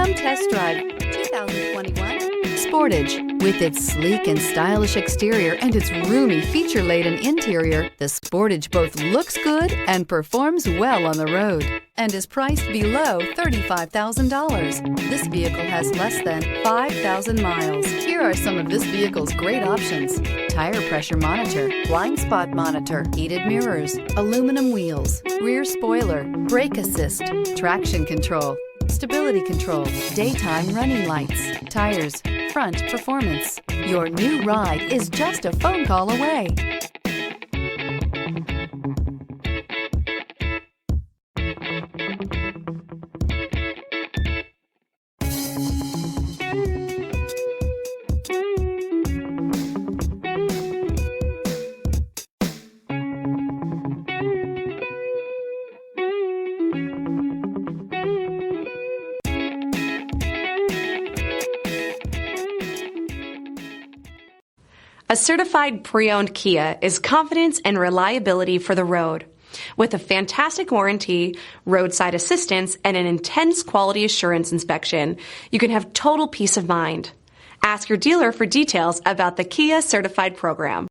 Come test drive 2021 Sportage. With its sleek and stylish exterior and its roomy feature-laden interior, the Sportage both looks good and performs well on the road and is priced below $35,000. This vehicle has less than 5,000 miles. Here are some of this vehicle's great options: tire pressure monitor, blind spot monitor, heated mirrors, aluminum wheels, rear spoiler, brake assist, traction control, stability control, daytime running lights, tires, front performance. Your new ride is just a phone call away. A certified pre-owned Kia is confidence and reliability for the road. With a fantastic warranty, roadside assistance, and an intense quality assurance inspection, you can have total peace of mind. Ask your dealer for details about the Kia Certified program.